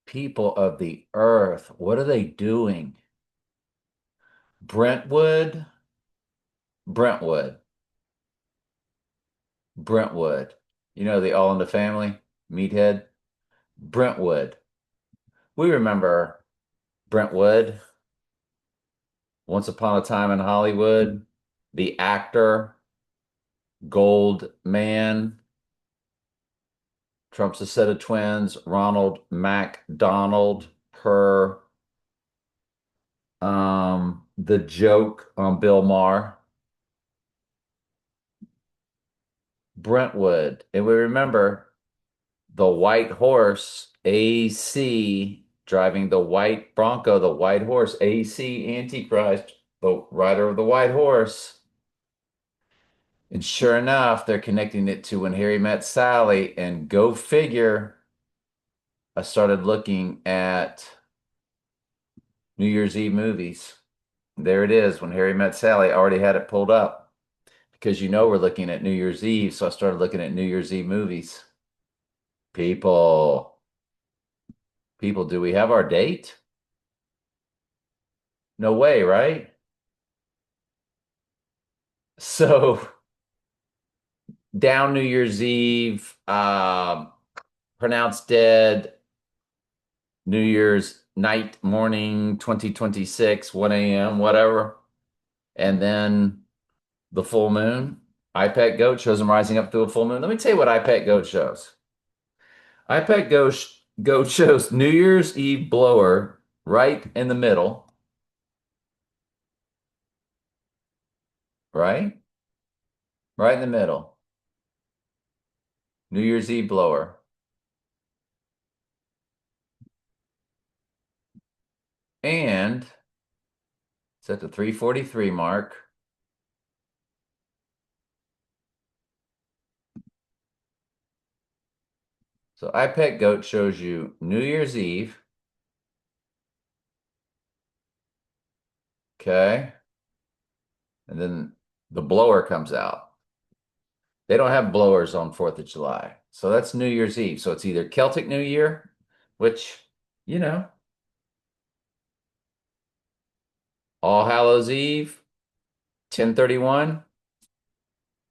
People of the earth, what are they doing? Brentwood, Brentwood, Brentwood. You know, the All in the Family, Meathead, Brentwood. We remember Brentwood, Once Upon a Time in Hollywood, the actor, Gold Man, Trump's a set of twins, Ronald MacDonald, per the joke on Bill Maher, Brentwood. And we remember the white horse, AC, driving the white Bronco, the white horse, AC Antichrist, the rider of the white horse. And sure enough, they're connecting it to When Harry Met Sally. And go figure, I started looking at New Year's Eve movies. There it is, When Harry Met Sally. I already had it pulled up because you know we're looking at New Year's Eve. So I started looking at New Year's Eve movies. People, people, do we have our date? No way, right? So down New Year's Eve, pronounced dead New Year's night, morning, 2026, 1 a.m., whatever. And then the full moon. iPet Goat shows him rising up through a full moon. Let me tell you what iPet Goat shows. iPet Goat shows New Year's Eve blower right in the middle, right? Right in the middle. New Year's Eve blower. And it's at the 3:43 mark. So iPet Goat shows you New Year's Eve. Okay. And then the blower comes out. They don't have blowers on 4th of July. So that's New Year's Eve. So it's either Celtic New Year, which, you know, All Hallows Eve, 1031.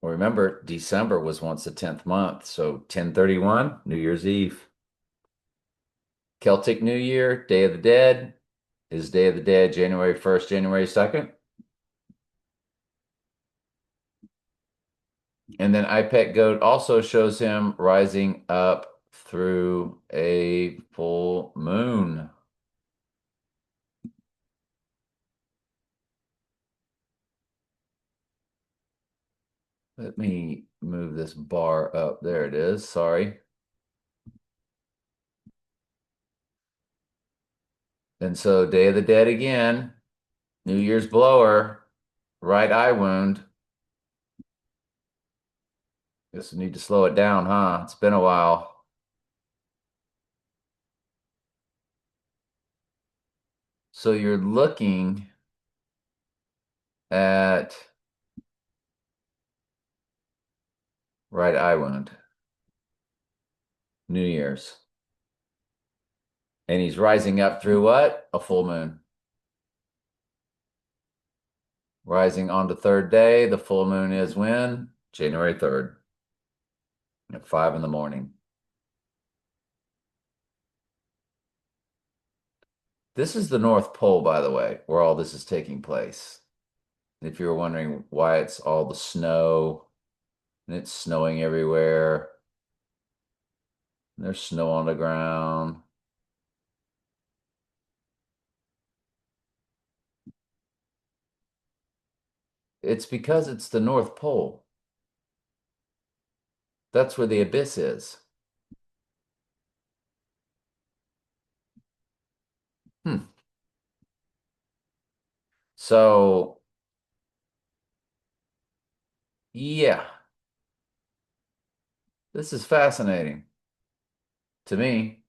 Well, remember, December was once the 10th month. So 1031, New Year's Eve. Celtic New Year, Day of the Dead. Is Day of the Dead January 1st, January 2nd? And then iPet Goat also shows him rising up through a full moon. Let me move this bar up. There it is. Sorry. And so Day of the Dead again, New Year's blower, right eye wound. Guess we need to slow it down, huh? It's been a while. So you're looking at right eye wound, New Year's. And he's rising up through what? A full moon. Rising on the third day. The full moon is when? January 3rd at 5 in the morning. This is the North Pole, by the way, where all this is taking place. If you were wondering why it's all the snow and it's snowing everywhere, and there's snow on the ground. It's because it's the North Pole. That's where the abyss is. Hmm. So, yeah, this is fascinating to me.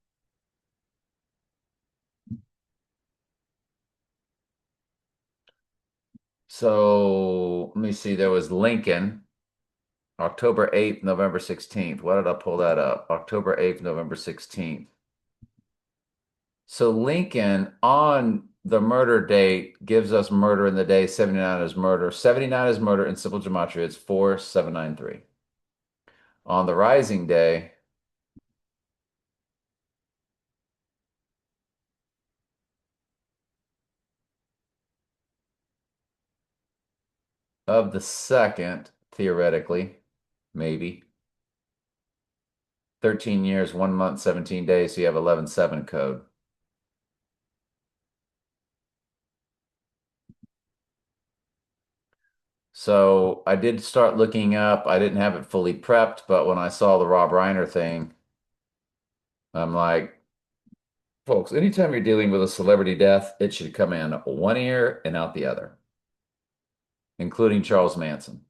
So, let me see. There was Lincoln, October 8th, November 16th. Why did I pull that up? October 8th, November 16th. So Lincoln on the murder date gives us murder in the day. 79 is murder. 79 is murder in simple gematria. It's 4793. On the rising day of the second, theoretically, maybe 13 years, 1 month, 17 days. So you have 11/7 code. So I did start looking up. I didn't have it fully prepped, but when I saw the Rob Reiner thing, I'm like, folks, anytime you're dealing with a celebrity death, it should come in one ear and out the other, including Charles Manson.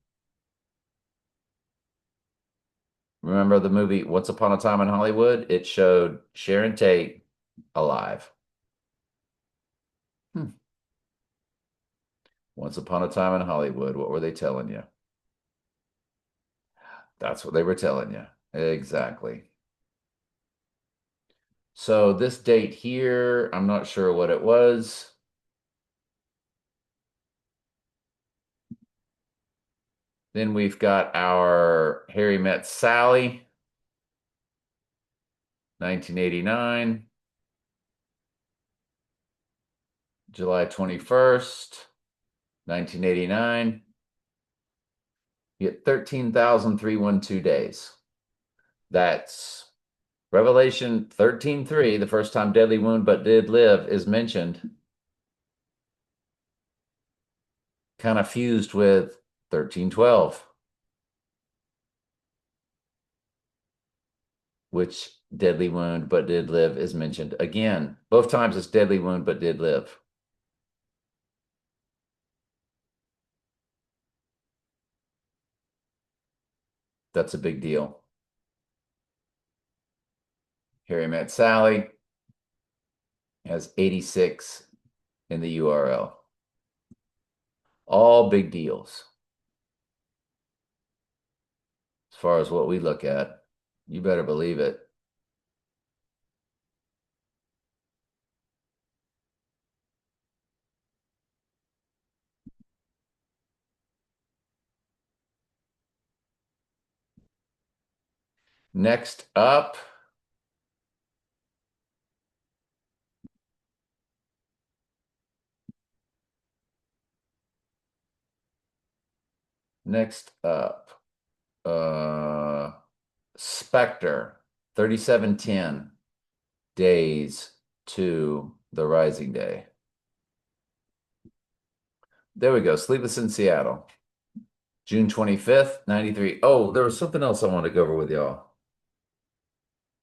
Remember the movie Once Upon a Time in Hollywood? It showed Sharon Tate alive. Hmm. Once Upon a Time in Hollywood. What were they telling you? That's what they were telling you. Exactly. So this date here, I'm not sure what it was. Then we've got our Harry Met Sally, 1989, July 21st, 1989. You get 13,312 days. That's Revelation 13:3, the first time deadly wound but did live is mentioned, kind of fused with 13:12, which deadly wound but did live is mentioned again. Both times it's deadly wound but did live. That's a big deal. Harry Met Sally has 86 in the URL. All big deals as far as what we look at. You better believe it. Next up, next up, Spectre, 3710 days to the rising day. There we go. Sleepless in Seattle, June 25th, 93. Oh, there was something else I wanted to go over with y'all.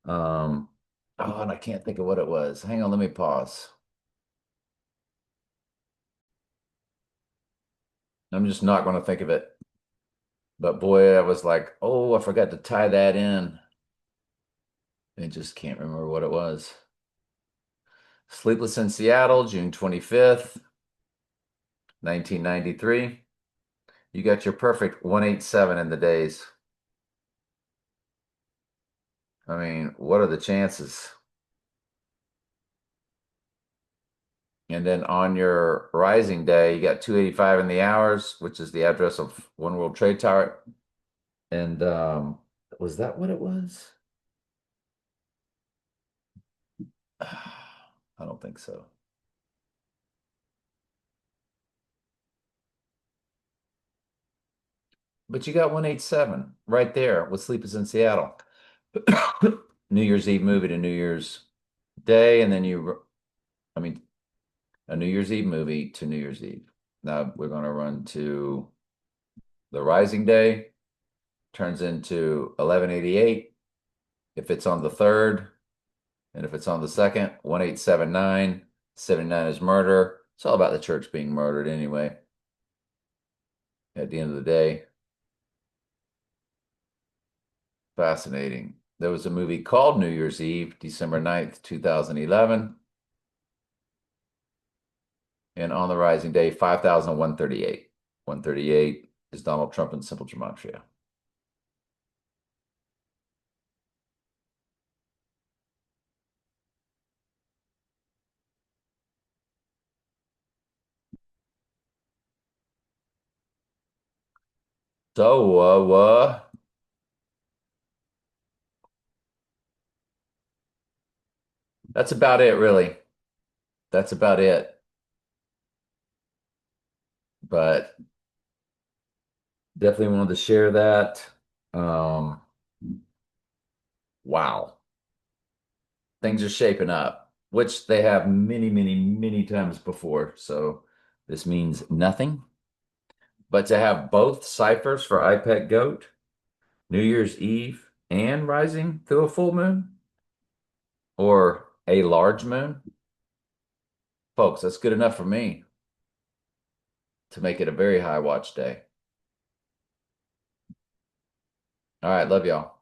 Um, and I can't think of what it was. Hang on, let me pause. I'm just not going to think of it. But boy, I was like, oh, I forgot to tie that in. I just can't remember what it was. Sleepless in Seattle, June 25th, 1993. You got your perfect 187 in the days. I mean, what are the chances? And then on your rising day, you got 285 in the hours, which is the address of One World Trade Tower. And was that what it was? I don't think so. But you got 187 right there with Sleepers in Seattle. New Year's Eve movie to New Year's Day, and then I mean, a New Year's Eve movie to New Year's Eve. Now we're going to run to the Rising Day, turns into 1188. If it's on the third, and if it's on the second, 1879, 79 is murder. It's all about the church being murdered anyway, at the end of the day. Fascinating. There was a movie called New Year's Eve, December 9th, 2011. And on the rising day, 5,138. 138 is Donald Trump in simple gematria. So, that's about it, really. That's about it. But definitely wanted to share that. Um, wow, things are shaping up, which they have many, many, many times before. So this means nothing. But to have both ciphers for iPet Goat, New Year's Eve, and rising through a full moon or a large moon, folks, that's good enough for me to make it a very high watch day. All right, love y'all.